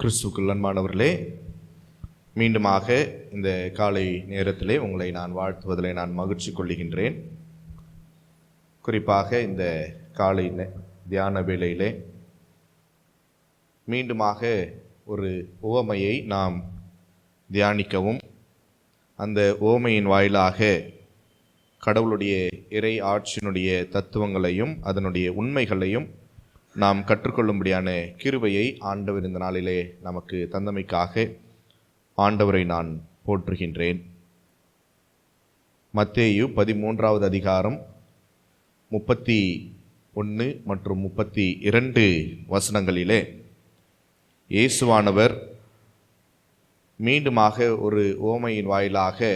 கிறிஸ்துவுக்குள் அன்பானவர்களே, மீண்டுமாக இந்த காலை நேரத்திலே உங்களை நான் வாழ்த்துவதிலே நான் மகிழ்ச்சி கொள்ளுகின்றேன். குறிப்பாக இந்த காலை தியான வேளையிலே மீண்டுமாக ஒரு உவமையை நாம் தியானிக்கவும், அந்த உவமையின் வாயிலாக கடவுளுடைய இறை ஆட்சியினுடைய தத்துவங்களையும் அதனுடைய உண்மைகளையும் நாம் கற்றுக்கொள்ளும்படியான கிருபையை ஆண்டவர் இந்த நாளிலே நமக்கு தந்தமைக்காக ஆண்டவரை நான் போற்றுகின்றேன். மத்தேயு 13வது அதிகாரம் 31 மற்றும் 32 வசனங்களிலே இயேசுவானவர் மீண்டுமாக ஒரு உவமையின் வாயிலாக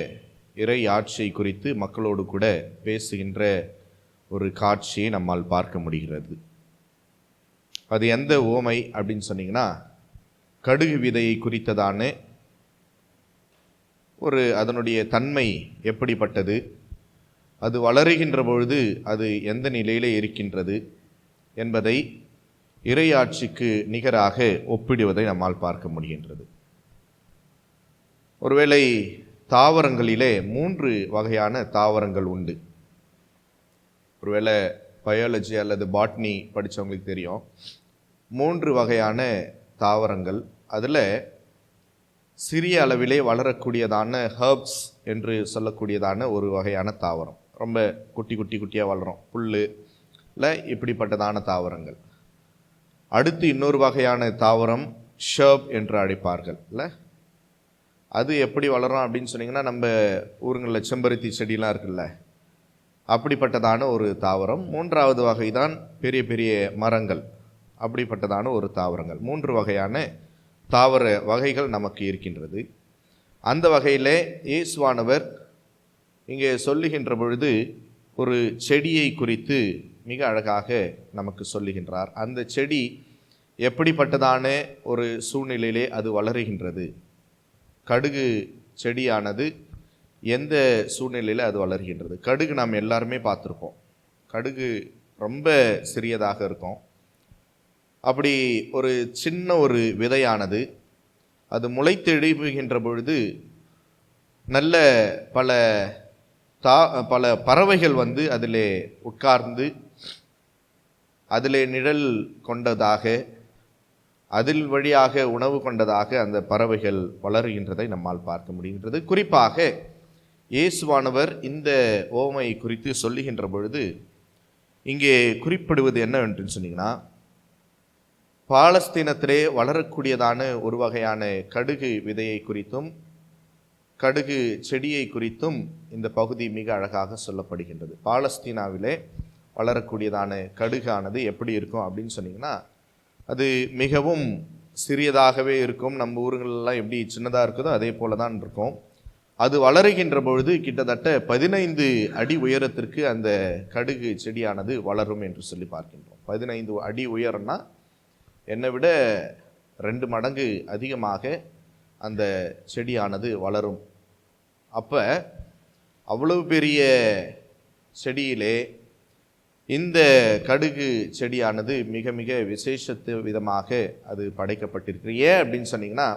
இறை ஆட்சியை குறித்து மக்களோடு கூட பேசுகின்ற ஒரு காட்சியை நம்மால் பார்க்க முடிகிறது. அது எந்த உவமை அப்படின்னு சொன்னீங்கன்னா, கடுகு விதையை குறித்ததான அதனுடைய தன்மை எப்படிப்பட்டது, அது வளருகின்ற பொழுது அது எந்த நிலையிலே இருக்கின்றது என்பதை இறையாட்சிக்கு நிகராக ஒப்பிடுவதை நம்மால் பார்க்க முடிகின்றது. ஒருவேளை தாவரங்களிலே 3 வகையான தாவரங்கள் உண்டு. ஒருவேளை பயாலஜி அல்லது பாட்னி படித்தவங்களுக்கு தெரியும். 3 வகையான தாவரங்கள். அதில் சிறிய அளவிலே வளரக்கூடியதான ஹர்ப்ஸ் என்று சொல்லக்கூடியதான ஒரு வகையான தாவரம், ரொம்ப குட்டியாக வளரும், புல்லில் இப்படிப்பட்டதான தாவரங்கள். அடுத்து இன்னொரு வகையான தாவரம் ஷர்ப் என்று அழைப்பார்கள். இல்லை, அது எப்படி வளரும் அப்படின்னு சொன்னீங்கன்னா, நம்ம ஊருங்களில் செம்பருத்தி செடியெலாம் இருக்குல்ல, அப்படிப்பட்டதான ஒரு தாவரம். 3வது வகை தான் பெரிய பெரிய மரங்கள், அப்படிப்பட்டதான ஒரு தாவரங்கள். 3 வகையான தாவர வகைகள் நமக்கு இருக்கின்றது. அந்த வகையில் இயேசுவானவர் இங்கே சொல்லுகின்ற பொழுது ஒரு செடியை குறித்து மிக அழகாக நமக்கு சொல்லுகின்றார். அந்த செடி எப்படிப்பட்டதான ஒரு சூழ்நிலையிலே அது வளருகின்றது, கடுகு செடியானது எந்த சூழ்நிலையில் அது வளர்கின்றது. கடுகு நாம் எல்லாருமே பார்த்துருப்போம். கடுகு ரொம்ப சிறியதாக இருக்கும். அப்படி ஒரு சின்ன ஒரு விதையானது அது முளைத்தெழுகின்ற பொழுது நல்ல பல பறவைகள் வந்து அதிலே உட்கார்ந்து அதிலே நிழல் கொண்டதாக, அதில் வழியாக உணவு கொண்டதாக அந்த பறவைகள் வளருகின்றதை நம்மால் பார்க்க முடிகின்றது. குறிப்பாக இயேசுவானவர் இந்த உவமையை குறித்து சொல்லுகின்ற பொழுது இங்கே குறிப்பிடுவது என்னவென்று சொன்னீங்கன்னா, பாலஸ்தீனத்திலே வளரக்கூடியதான ஒரு வகையான கடுகு விதையை குறித்தும் கடுகு செடியை குறித்தும் இந்த பகுதி மிக அழகாக சொல்லப்படுகின்றது. பாலஸ்தீனாவிலே வளரக்கூடியதான கடுகானது எப்படி இருக்கும் அப்படின்னு சொன்னீங்கன்னா, அது மிகவும் சிறியதாகவே இருக்கும். நம்ம ஊருங்களெல்லாம் எப்படி சின்னதாக இருக்குதோ அதே போல தான் இருக்கும். அது வளருகின்ற பொழுது கிட்டத்தட்ட 15 அடி உயரத்திற்கு அந்த கடுகு செடியானது வளரும் என்று சொல்லி பார்க்கின்றோம். 15 அடி உயரம்னா என்னை விட 2 மடங்கு அதிகமாக அந்த செடியானது வளரும். அப்போ அவ்வளவு பெரிய செடியிலே இந்த கடுகு செடியானது மிக மிக விசேஷத்து விதமாக அது படைக்கப்பட்டிருக்கு. ஏன் அப்படின்னு சொன்னீங்கன்னா,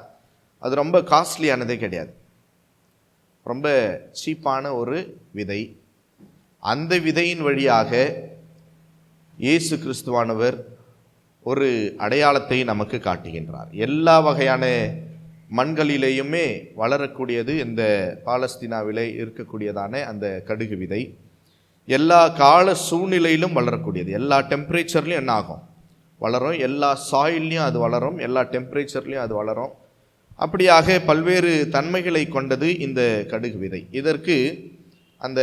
அது ரொம்ப காஸ்ட்லியானதே கிடையாது, ரொம்ப சீப்பான ஒரு விதை. அந்த விதையின் வழியாக இயேசு கிறிஸ்துவானவர் ஒரு அடையாளத்தை நமக்கு காட்டுகின்றார். எல்லா வகையான மண்களிலேயுமே வளரக்கூடியது இந்த பாலஸ்தீனாவிலே இருக்கக்கூடியதான அந்த கடுகு விதை. எல்லா கால சூழ்நிலையிலும் வளரக்கூடியது. எல்லா டெம்பரேச்சர்லையும் என்ன ஆகும், வளரும். எல்லா சாயில்லையும் அது வளரும், எல்லா டெம்பரேச்சர்லையும் அது வளரும். அப்படியாக பல்வேறு தன்மைகளை கொண்டது இந்த கடுகு விதை. இதற்கு அந்த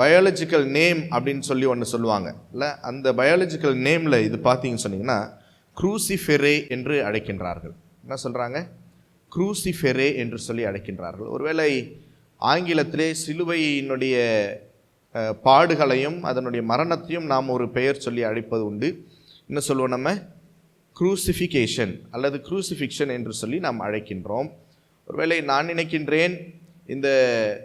பயாலஜிக்கல் நேம் அப்படின்னு சொல்லி ஒன்று சொல்லுவாங்க இல்லை, அந்த பயாலஜிக்கல் நேமில் இது பார்த்தீங்கன்னு சொன்னீங்கன்னா க்ரூசிஃபெரே என்று அழைக்கின்றார்கள். என்ன சொல்கிறாங்க? க்ரூசிஃபெரே என்று சொல்லி அழைக்கின்றார்கள். ஒருவேளை ஆங்கிலத்திலே சிலுவையினுடைய பாடுகளையும் அதனுடைய மரணத்தையும் நாம் ஒரு பெயர் சொல்லி அழைப்பது உண்டு. என்ன சொல்லுவோம் நம்ம? க்ரூசிஃபிகேஷன் அல்லது க்ரூசிஃபிக்ஷன் என்று சொல்லி நாம் அழைக்கின்றோம். ஒருவேளை நான் நினைக்கின்றேன், இந்த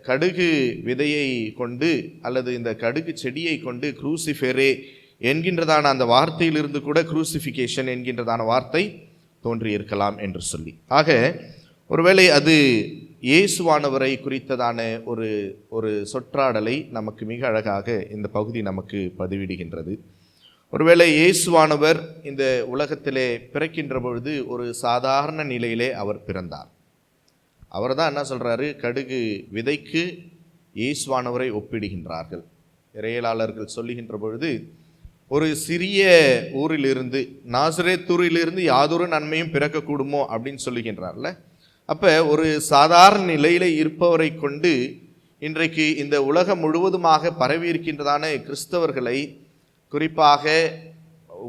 கடுகு விதையை கொண்டு அல்லது இந்த கடுகு செடியை கொண்டு க்ரூசிஃபெரே என்கின்றதான அந்த வார்த்தையிலிருந்து கூட க்ரூசிஃபிகேஷன் என்கின்றதான வார்த்தை தோன்றியிருக்கலாம் என்று சொல்லி. ஆக ஒருவேளை அது இயேசுவானவரை குறித்ததான ஒரு சொற்றாடலை நமக்கு மிக அழகாக இந்த பகுதி நமக்கு பதிவிடுகின்றது. ஒருவேளை இயேசுவானவர் இந்த உலகத்திலே பிறக்கின்ற பொழுது ஒரு சாதாரண நிலையிலே அவர் பிறந்தார். அவர் தான் என்ன சொல்கிறாரு, கடுகு விதைக்கு இயேசுவானவரை ஒப்பிடுகின்றார்கள். இறையலாளர்கள் சொல்லுகின்ற பொழுது ஒரு சிறிய ஊரிலிருந்து, நாசரேத்தூரிலிருந்து யாதொரு நன்மையும் பிறக்கக்கூடுமோ அப்படின்னு சொல்லுகின்றார்ல. அப்போ ஒரு சாதாரண நிலையில் இருப்பவரை கொண்டு இன்றைக்கு இந்த உலகம் முழுவதுமாக பரவி இருக்கின்றதான கிறிஸ்தவர்களை, குறிப்பாக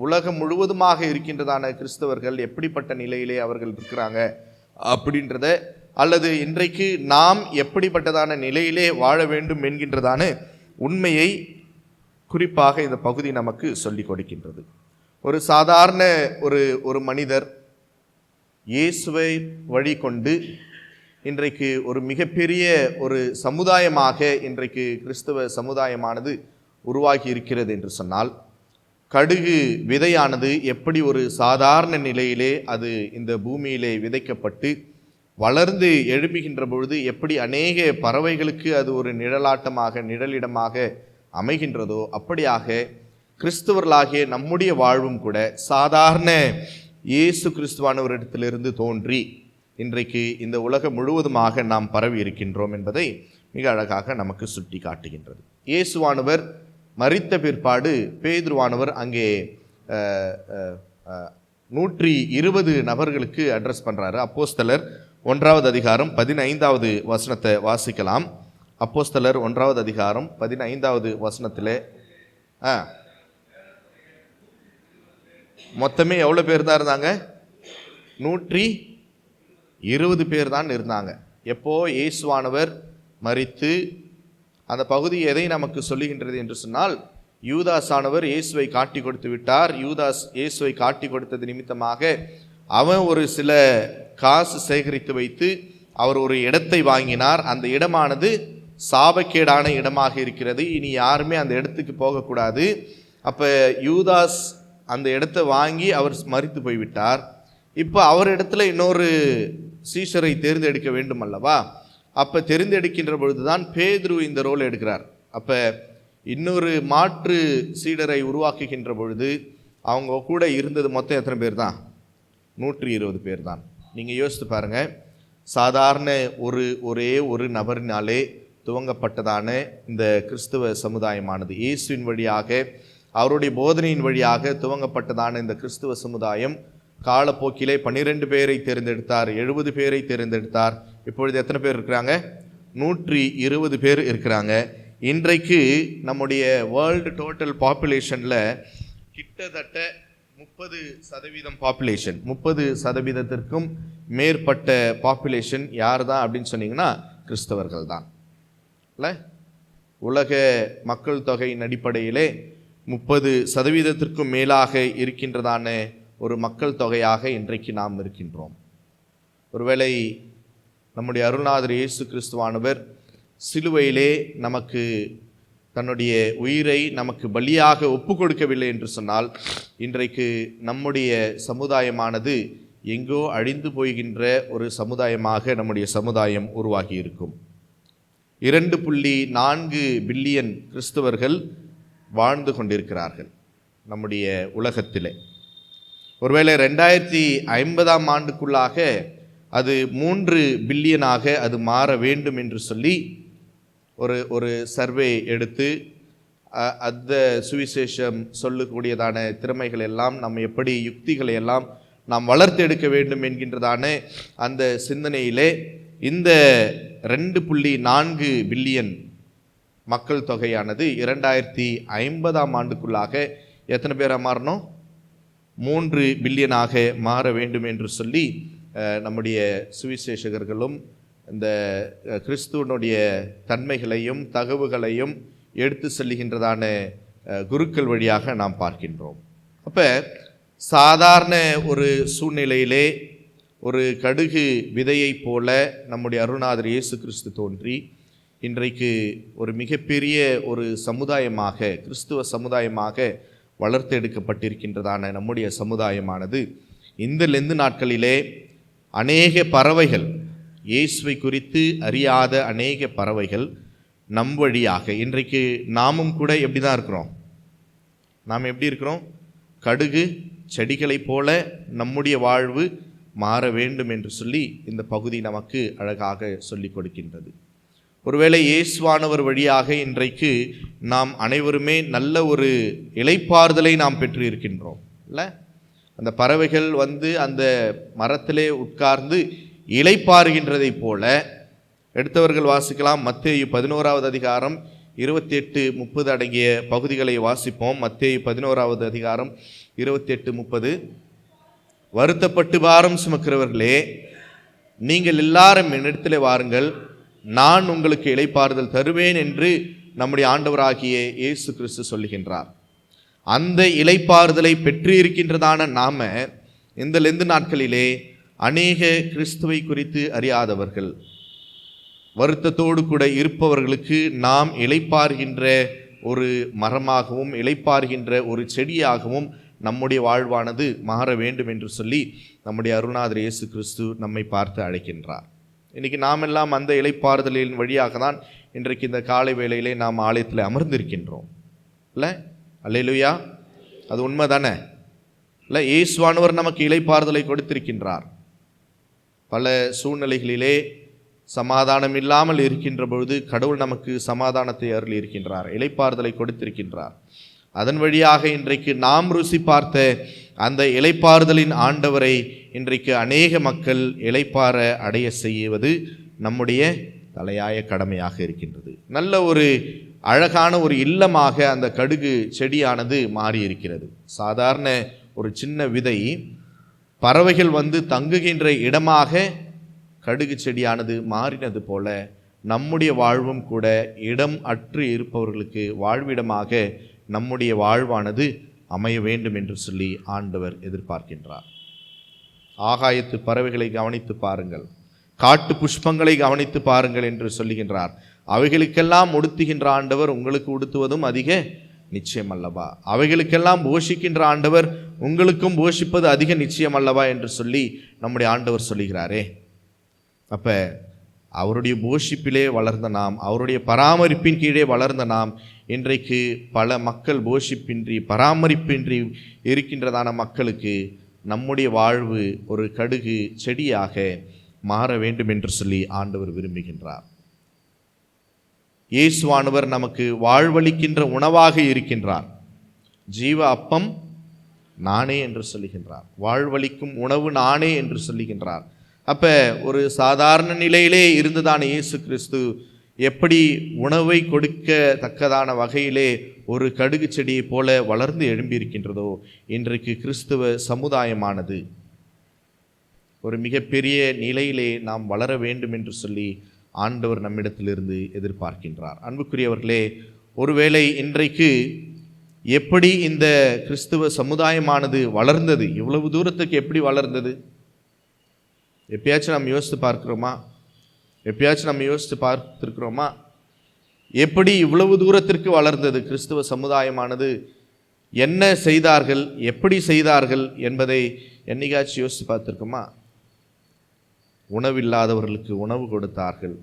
உலகம் முழுவதுமாக இருக்கின்றதான கிறிஸ்தவர்கள் எப்படிப்பட்ட நிலையிலே அவர்கள் இருக்கிறாங்க அப்படின்றத, அல்லது இன்றைக்கு நாம் எப்படிப்பட்டதான நிலையிலே வாழ வேண்டும் என்கின்றதான உண்மையை குறிப்பாக இந்த பகுதி நமக்கு சொல்லிக் கொடுக்கின்றது. ஒரு சாதாரண ஒரு மனிதர் இயேசுவை வழி கொண்டு இன்றைக்கு ஒரு மிகப்பெரிய ஒரு சமுதாயமாக இன்றைக்கு கிறிஸ்தவ சமுதாயமானது உருவாகி இருக்கிறது என்று சொன்னால், கடுகு விதையானது எப்படி ஒரு சாதாரண நிலையிலே அது இந்த பூமியிலே விதைக்கப்பட்டு வளர்ந்து எழுப்புகின்ற பொழுது எப்படி அநேக பறவைகளுக்கு அது ஒரு நிழலாட்டமாக, நிழலிடமாக அமைகின்றதோ, அப்படியாக கிறிஸ்தவர்களாகிய நம்முடைய வாழ்வும் கூட சாதாரண இயேசு கிறிஸ்துவானவரிடத்திலிருந்து தோன்றி இன்றைக்கு இந்த உலகம் முழுவதுமாக நாம் பரவி இருக்கின்றோம் என்பதை மிக அழகாக நமக்கு சுட்டி காட்டுகின்றது. இயேசுவானவர் மரித்த பிற்பாடு பேதுருவானவர் அங்கே 120 நபர்களுக்கு அட்ரஸ் பண்ணுறாரு. அப்போஸ்தலர் 1வது அதிகாரம் 15வது வசனத்தை வாசிக்கலாம். அப்போஸ்தலர் 1வது அதிகாரம் 15வது வசனத்தில் மொத்தமே எவ்வளோ பேர் தான் இருந்தாங்க? 120 பேர் தான் இருந்தாங்க. எப்போ இயேசுவானவர் மரித்து, அந்த பகுதி எதை நமக்கு சொல்லுகின்றது என்று சொன்னால், யூதாஸானவர் இயேசுவை காட்டி கொடுத்து விட்டார். யூதாஸ் இயேசுவை காட்டி கொடுத்தது நிமித்தமாக அவன் ஒரு சில காசு சேகரித்து வைத்து அவர் ஒரு இடத்தை வாங்கினார். அந்த இடமானது சாபக்கேடான இடமாக இருக்கிறது. இனி யாருமே அந்த இடத்துக்கு போகக்கூடாது. அப்போ யூதாஸ் அந்த இடத்தை வாங்கி அவர் மரித்து போய்விட்டார். இப்போ அவர் இடத்துல இன்னொரு சீஷரை தேர்ந்தெடுக்க வேண்டும் அல்லவா? அப்போ தெரிந்தெடுக்கின்ற பொழுது தான் பேதுரு இந்த ரோல் எடுக்கிறார். அப்போ இன்னொரு மாற்று சீடரை உருவாக்குகின்ற பொழுது அவங்க கூட இருந்தது மொத்தம் எத்தனை பேர் தான்? 120 பேர் தான். நீங்கள் யோசித்து பாருங்கள், சாதாரண ஒரே ஒரு நபரினாலே துவங்கப்பட்டதான இந்த கிறிஸ்துவ சமுதாயமானது, இயேசுவின் வழியாக அவருடைய போதனையின் வழியாக துவங்கப்பட்டதான இந்த கிறிஸ்துவ சமுதாயம் காலப்போக்கிலே 12 பேரை தேர்ந்தெடுத்தார், 70 பேரை தேர்ந்தெடுத்தார். இப்பொழுது எத்தனை பேர் இருக்கிறாங்க? 120 பேர் இருக்கிறாங்க. இன்றைக்கு நம்முடைய வேர்ல்டு டோட்டல் பாப்புலேஷனில் கிட்டத்தட்ட 30% பாப்புலேஷன், 30%த்திற்கும் மேற்பட்ட பாப்புலேஷன் யார் தான் அப்படின்னு சொன்னீங்கன்னா கிறிஸ்தவர்கள் தான். இல்லை, உலக மக்கள் தொகையின் அடிப்படையிலே 30%த்திற்கும் மேலாக இருக்கின்றதான ஒரு மக்கள் தொகையாக இன்றைக்கு நாம் இருக்கின்றோம். ஒருவேளை நம்முடைய அருள்நாதர் இயேசு கிறிஸ்துவானவர் சிலுவையிலே நமக்கு தன்னுடைய உயிரை நமக்கு பலியாக ஒப்பு கொடுக்கவில்லை என்று சொன்னால், இன்றைக்கு நம்முடைய சமுதாயமானது எங்கோ அழிந்து போகின்ற ஒரு சமுதாயமாக நம்முடைய சமுதாயம் உருவாகி இருக்கும். 2.4 பில்லியன் கிறிஸ்தவர்கள் வாழ்ந்து கொண்டிருக்கிறார்கள் நம்முடைய உலகத்திலே. ஒருவேளை 2050ஆம் ஆண்டுக்குள்ளாக அது 3 பில்லியனாக அது மாற வேண்டும் என்று சொல்லி ஒரு சர்வே எடுத்து அந்த சுவிசேஷம் சொல்லக்கூடியதான திறமைகள் எல்லாம், நம்ம எப்படி யுக்திகளை எல்லாம் நாம் வளர்த்து எடுக்க வேண்டும் என்கின்றதான அந்த சிந்தனையிலே இந்த 2.4 பில்லியன் மக்கள் தொகையானது 2050ஆம் ஆண்டுக்குள்ளாக எத்தனை பேராக மாறணும்? 3 பில்லியனாக மாற வேண்டும் என்று சொல்லி நம்முடைய சுவிசேஷகர்களும் இந்த கிறிஸ்துவனுடைய தன்மைகளையும் தகவுகளையும் எடுத்து செல்லுகின்றதான குருக்கள் வழியாக நாம் பார்க்கின்றோம். அப்போ சாதாரண ஒரு சூழ்நிலையிலே ஒரு கடுகு விதையை போல நம்முடைய அருள்நாதர் இயேசு கிறிஸ்து தோன்றி இன்றைக்கு ஒரு மிகப்பெரிய ஒரு சமுதாயமாக, கிறிஸ்துவ சமுதாயமாக வளர்த்தெடுக்கப்பட்டிருக்கின்றதான நம்முடைய சமுதாயமானது இந்த லெந்து நாட்களிலே அநேக பறவைகள், இயேசுவை குறித்து அறியாத அநேக பறவைகள் நம் வழியாக, இன்றைக்கு நாமும் கூட எப்படி தான் இருக்கிறோம்? நாம் எப்படி இருக்கிறோம்? கடுகு செடிகளைப் போல நம்முடைய வாழ்வு மாற வேண்டும் என்று சொல்லி இந்த பகுதி நமக்கு அழகாக சொல்லிக் கொடுக்கின்றது. ஒருவேளை இயேசுவானவர் வழியாக இன்றைக்கு நாம் அனைவருமே நல்ல ஒரு இளைப்பாறுதலை நாம் பெற்று இருக்கின்றோம் இல்லை? அந்த பறவைகள் வந்து அந்த மரத்திலே உட்கார்ந்து இளைப்பாறுகின்றதை போல எடுத்தவர்கள் வாசிக்கலாம். மத்தேயு 11வது அதிகாரம் 28-30 அடங்கிய பகுதிகளை வாசிப்போம். மத்தேயு 11வது அதிகாரம் 28-30. வருத்தப்பட்டு பாரம் சுமக்கிறவர்களே, நீங்கள் எல்லாரும் என்னிடத்திலே வாருங்கள், நான் உங்களுக்கு இளைப்பாறுதல் தருவேன் என்று நம்முடைய ஆண்டவராகிய இயேசு கிறிஸ்து சொல்லுகின்றார். அந்த இளைப்பாறுதலை பெற்று இருக்கின்றதான நாம இந்த லெந்து நாட்களிலே அநேக கிறிஸ்துவை குறித்து அறியாதவர்கள், வருத்தத்தோடு கூட இருப்பவர்களுக்கு நாம் இளைப்பாறுகின்ற ஒரு மரமாகவும் இளைப்பாறுகின்ற ஒரு செடியாகவும் நம்முடைய வாழ்வானது மாற வேண்டும் என்று சொல்லி நம்முடைய அருள்நாதர் இயேசு கிறிஸ்து நம்மை பார்த்து அழைக்கின்றார். இன்றைக்கி நாம் எல்லாம் அந்த இளைப்பாறுதலின் வழியாக தான் இன்றைக்கு இந்த காலை வேளையிலே நாம் ஆலயத்தில் அமர்ந்திருக்கின்றோம் இல்லை? அல்லேலூயா, அது உண்மை தானே இல்லை? இயேசுவானவர் நமக்கு இளைப்பாறுதலை கொடுத்திருக்கின்றார். பல சூழ்நிலைகளிலே சமாதானம் இல்லாமல் இருக்கின்ற பொழுது கடவுள் நமக்கு சமாதானத்தை அருளி இருக்கின்றார், இளைப்பாறுதலை கொடுத்திருக்கின்றார். அதன் வழியாக இன்றைக்கு நாம் ருசி பார்த்த அந்த இளைப்பாறுதலின் ஆண்டவரை இன்றைக்கு அநேக மக்கள் இளைப்பாற அடைய செய்வது நம்முடைய தலையாய கடமையாக இருக்கின்றது. நல்ல ஒரு அழகான ஒரு இல்லமாக அந்த கடுகு செடியானது மாறி இருக்கிறது. சாதாரண ஒரு சின்ன விதை பறவைகள் வந்து தங்குகின்ற இடமாக கடுகு செடியானது மாறினது போல நம்முடைய வாழ்வும் கூட இடம் அற்று இருப்பவர்களுக்கு வாழ்விடமாக நம்முடைய வாழ்வானது அமைய வேண்டும் என்று சொல்லி ஆண்டவர் எதிர்பார்க்கின்றார். ஆகாயத்து பறவைகளை கவனித்து பாருங்கள், காட்டு புஷ்பங்களை கவனித்து பாருங்கள் என்று சொல்லுகின்றார். அவைகளுக்கெல்லாம் உடுத்துகின்ற ஆண்டவர் உங்களுக்கு உடுத்துவதும் அதிக நிச்சயம் அல்லவா? அவைகளுக்கெல்லாம் போஷிக்கின்ற ஆண்டவர் உங்களுக்கும் போஷிப்பது அதிக நிச்சயம் அல்லவா என்று சொல்லி நம்முடைய ஆண்டவர் சொல்லுகிறாரே. அப்ப அவருடைய போஷிப்பிலே வளர்ந்த நாம், அவருடைய பராமரிப்பின் கீழே வளர்ந்த நாம் இன்றைக்கு பல மக்கள் போஷிப்பின்றி பராமரிப்பின்றி இருக்கின்றதான மக்களுக்கு நம்முடைய வாழ்வு ஒரு கடுகு செடியாக மாற வேண்டும் என்று சொல்லி ஆண்டவர் விரும்புகின்றார். இயேசுவானவர் நமக்கு வாழ்வளிக்கின்ற உணவாக இருக்கின்றார். ஜீவ அப்பம் நானே என்று சொல்லுகின்றார், வாழ்வளிக்கும் உணவு நானே என்று சொல்லுகின்றார். அப்போ ஒரு சாதாரண நிலையிலே இருந்துதான இயேசு கிறிஸ்து எப்படி உணவை கொடுக்கத்தக்கதான வகையிலே ஒரு கடுகு செடியை போல வளர்ந்து எழும்பியிருக்கின்றதோ, இன்றைக்கு கிறிஸ்துவ சமுதாயமானது ஒரு மிகப்பெரிய நிலையிலே நாம் வளர வேண்டும் என்று சொல்லி ஆண்டவர் நம்மிடத்திலிருந்து எதிர்பார்க்கின்றார். அன்புக்குரியவர்களே, ஒருவேளை இன்றைக்கு எப்படி இந்த கிறிஸ்துவ சமுதாயமானது வளர்ந்தது, இவ்வளவு தூரத்துக்கு எப்படி வளர்ந்தது? எப்பயாச்சும் நம்ம யோசித்து பார்க்கிறோமா? எப்பயாச்சும் நம்ம யோசித்து பார்த்துருக்கிறோமா? எப்படி இவ்வளவு தூரத்திற்கு வளர்ந்தது கிறிஸ்துவ சமுதாயமானது? என்ன செய்தார்கள், எப்படி செய்தார்கள் என்பதை என்னைக்காச்சும் யோசித்து பார்த்துருக்கோமா? உணவில்லாதவர்களுக்கு உணவு கொடுத்தார்கள்,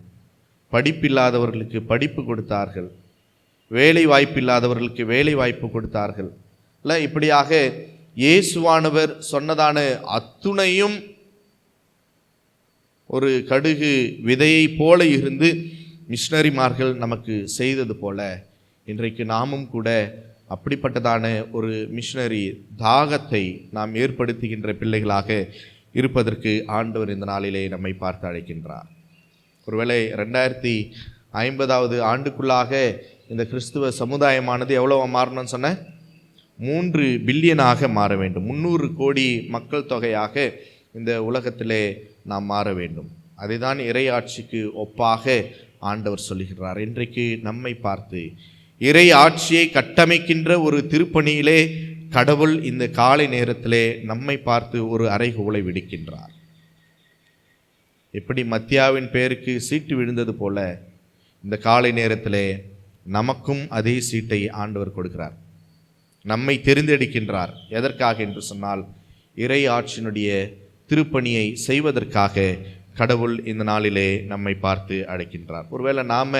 படிப்பில்லாதவர்களுக்கு படிப்பு கொடுத்தார்கள், வேலை வாய்ப்பில்லாதவர்களுக்கு வேலை வாய்ப்பு கொடுத்தார்கள். இல்லை, இப்படியாக இயேசுவானவர் சொன்னதான அத்துணையும் ஒரு கடுகு விதையை போல இருந்து மிஷனரிமார்கள் நமக்கு செய்தது போல இன்றைக்கு நாமும் கூட அப்படிப்பட்டதான ஒரு மிஷனரி தாகத்தை நாம் ஏற்படுத்துகின்ற பிள்ளைகளாக இருப்பதற்கு ஆண்டவர் இந்த நாளிலே நம்மை பார்த்து அழைக்கின்றார். ஒருவேளை 2050வது ஆண்டுக்குள்ளாக இந்த கிறிஸ்துவ சமுதாயமானது எவ்வளவு மாறணும்னு சொன்ன 3 பில்லியனாக மாற வேண்டும். 300 கோடி மக்கள் தொகையாக இந்த உலகத்திலே நாம் மாற வேண்டும். அதை தான் இறை ஆட்சிக்கு ஒப்பாக ஆண்டவர் சொல்லுகிறார். இன்றைக்கு நம்மை பார்த்து இறை ஆட்சியை கட்டமைக்கின்ற ஒரு திருப்பணியிலே கடவுள் இந்த காலை நேரத்திலே நம்மை பார்த்து ஒரு அறைகூவலை விடுக்கின்றார். எப்படி மத்தியாவின் பெயருக்கு சீட்டு விழுந்தது போல இந்த காலை நேரத்திலே நமக்கும் அதே சீட்டை ஆண்டவர் கொடுக்கிறார். நம்மை தெரிந்தெடுக்கின்றார். எதற்காக என்று சொன்னால், இறை ஆட்சியினுடைய திருப்பணியை செய்வதற்காக கடவுள் இந்த நாளிலே நம்மை பார்த்து அழைக்கின்றார். ஒருவேளை நாம்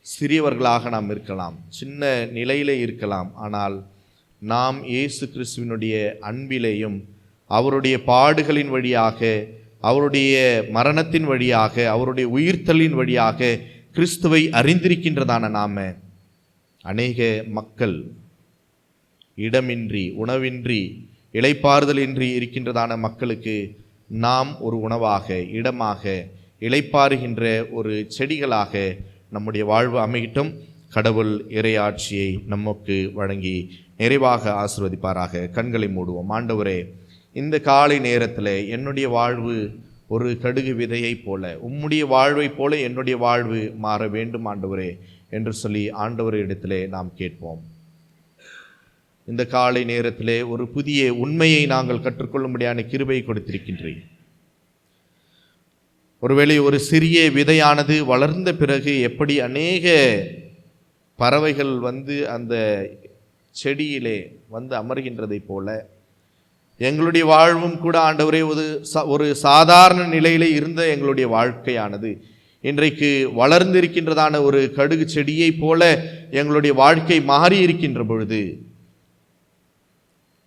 சிறியவர்களாக நாம் இருக்கலாம், சின்ன நிலையிலே இருக்கலாம், ஆனால் நாம் இயேசு கிறிஸ்துவினுடைய அன்பிலேயும் அவருடைய பாடுகளின் வழியாக, அவருடைய மரணத்தின் வழியாக, அவருடைய உயிர்த்தலின் வழியாக கிறிஸ்துவை அறிந்திருக்கின்றதான நாம அநேக மக்கள் இடமின்றி, உணவின்றி, இளைப்பாறுதலின்றி இருக்கின்றதான மக்களுக்கு நாம் ஒரு உணவாக, இடமாக, இளைப்பாறுகின்ற ஒரு செடிகளாக நம்முடைய வாழ்வு அமையட்டும். கடவுள் இறையாட்சியை நமக்கு வழங்கி நிறைவாக ஆசீர்வதிப்பாராக. கண்களை மூடுவோம். ஆண்டவரே, இந்த காலை நேரத்தில் என்னுடைய வாழ்வு ஒரு கடுகு விதையைப் போல, உம்முடைய வாழ்வைப் போல என்னுடைய வாழ்வு மாற வேண்டும் ஆண்டவரே என்று சொல்லி ஆண்டவரிடத்திலே நாம் கேட்போம். இந்த காலை நேரத்திலே ஒரு புதிய உண்மையை நாங்கள் கற்றுக்கொள்ளும்படியான கிருபை கொடுத்திருக்கின்றேன். ஒருவேளை ஒரு சிறிய விதையானது வளர்ந்த பிறகு எப்படி அநேக பறவைகள் வந்து அந்த செடியிலே வந்து அமர்கின்றதை போல எங்களுடைய வாழ்வும் கூட ஆண்டவரே ஒரு சாதாரண நிலையிலே இருந்த எங்களுடைய வாழ்க்கையானது இன்றைக்கு வளர்ந்திருக்கின்றதான ஒரு கடுகு செடியை போல எங்களுடைய வாழ்க்கை மாறி இருக்கின்ற பொழுது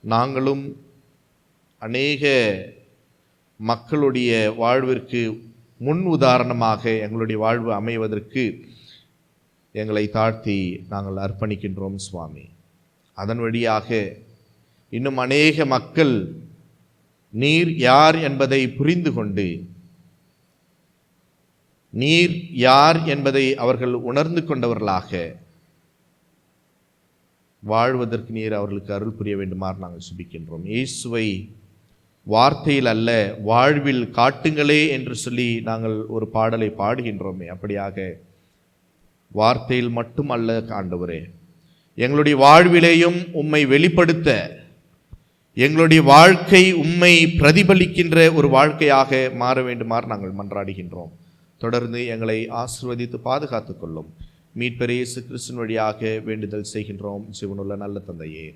நாங்களும் அநேக மக்களுடைய வாழ்விற்கு முன் உதாரணமாக எங்களுடைய வாழ்வு அமைவதற்கு எங்களை தாழ்த்தி நாங்கள் அர்ப்பணிக்கின்றோம் சுவாமி. அதன் வழியாக இன்னும் அநேக மக்கள் நீர் யார் என்பதை புரிந்து கொண்டு, நீர் யார் என்பதை அவர்கள் உணர்ந்து கொண்டவர்களாக வாழ்வதற்கு நீர் அவர்களுக்கு அருள் புரிய வேண்டுமாறு நாங்கள் சுபிக்கின்றோம். இயேசுவை வார்த்தையில் அல்ல வாழ்வில் காட்டுங்களே என்று சொல்லி நாங்கள் ஒரு பாடலை பாடுகின்றோமே, அப்படியாக வார்த்தையில் மட்டும் அல்ல ஆண்டவரே, எங்களுடைய வாழ்விலேயும் உம்மை வெளிப்படுத்த, எங்களுடைய வாழ்க்கை உம்மை பிரதிபலிக்கின்ற ஒரு வாழ்க்கையாக மாற வேண்டுமாறு நாங்கள் மன்றாடுகின்றோம். தொடர்ந்து எங்களை ஆசீர்வதித்து பாதுகாத்துக் கொள்ளும். மீட்பர் இயேசு கிறிஸ்துவின் வழியாக வேண்டுதல் செய்கின்றோம் ஜீவனுள்ள நல்ல தந்தையே.